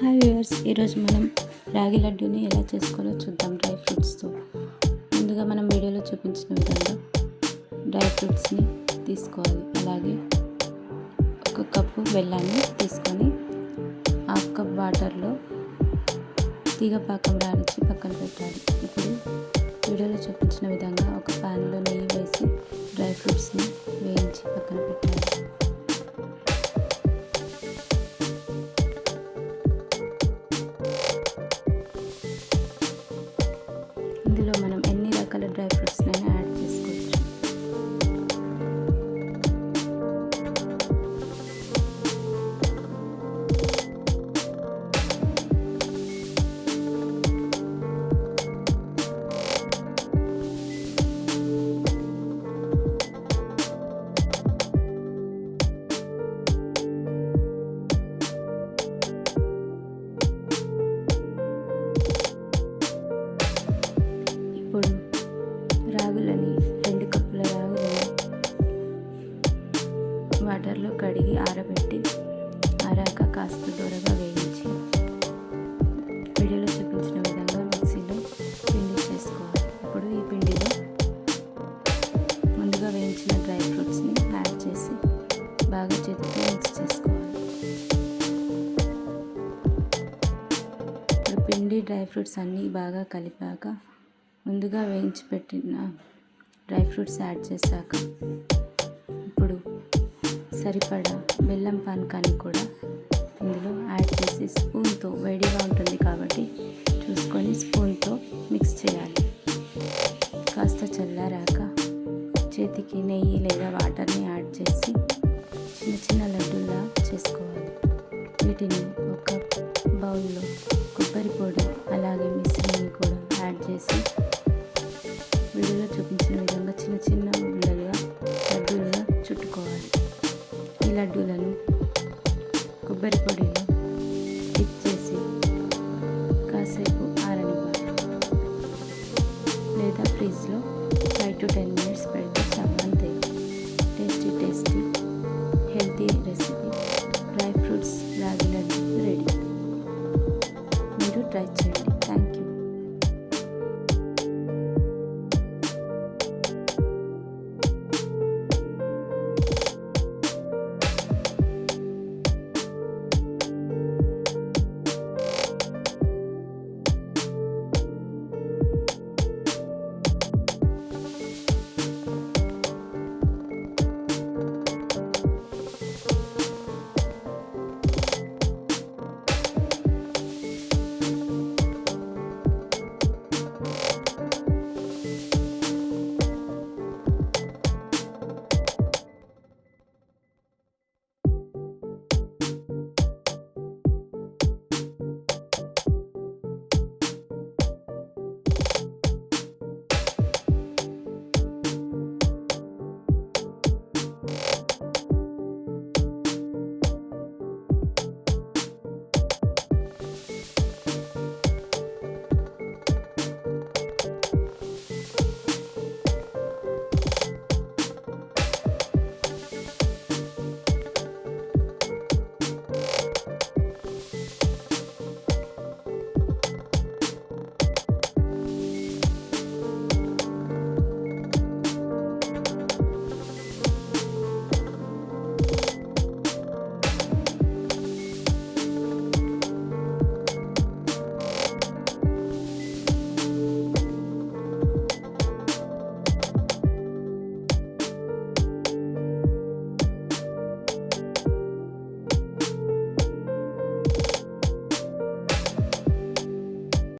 Hi viewers, ఈరోజు మనం రాగి లడ్డూని ఎలా చేసుకోవాలో చూద్దాం. డ్రై ఫ్రూట్స్తో ముందుగా మనం వీడియోలో చూపించిన విధంగా డ్రై ఫ్రూట్స్ని తీసుకోవాలి. అలాగే ఒక కప్పు బెల్లాన్ని తీసుకొని హాఫ్ కప్ వాటర్లో తీగ పాకం రానిచ్చి పక్కన పెట్టాలి. ఇప్పుడు వీడియోలో చూపించిన విధంగా ఒక ప్యాన్లో నెయ్యి వేసి డ్రై ఫ్రూట్స్ని వేయించి పక్కన పెట్టాలి. ఇందులో మనం ఎన్ని రకాల డ్రై ఫ్రూట్స్నైనా యాడ్ చేసుకోవచ్చు. ఇప్పుడు రాగులని 2 కప్పుల రాగులని వాటర్లో కడిగి ఆరబెట్టి ఆరాక కాస్త దూరగా వేయించి వీడియోలో చూపించిన విధంగా మిక్సీలో పిండి చేసుకోవాలి. ఇప్పుడు ఈ పిండిలో ముందుగా వేయించిన డ్రై ఫ్రూట్స్ని యాడ్ చేసి బాగా చేతితో మిక్స్ చేసుకోవాలి. ఇప్పుడు పిండి డ్రై ఫ్రూట్స్ అన్నీ బాగా కలిపాక ముందుగా వేయించి పెట్టిన డ్రై ఫ్రూట్స్ యాడ్ చేశాక ఇప్పుడు సరిపడా బెల్లం పానకాన్ని కూడా ఇందులో యాడ్ చేసి స్పూన్తో, వేడిగా ఉంటుంది కాబట్టి చూసుకొని స్పూన్తో మిక్స్ చేయాలి. కాస్త చల్లారాక చేతికి నెయ్యి లేదా వాటర్ని యాడ్ చేసి చిన్న చిన్న లడ్డూలా చేసుకోవాలి. వీటిని ఒక బౌల్లో కొబ్బరి పొడి అలాగే మిశ్రమాన్ని కూడా యాడ్ చేసి వీడియోలో చూపించిన విధంగా చిన్న చిన్న ఉండలుగా లడ్డూలుగా చుట్టుకోవాలి. ఈ లడ్డూలను కొబ్బరి పొడిలో డిప్ చేసి కాసేపు ఆరనివ్వాలి లేదా ఫ్రిడ్జ్లో 5 to 10 minutes పెడితే చాలా అంతే. Tasty healthy recipe dry fruits రాగి లడ్డు రెడీ. మీరు ట్రై చేయండి.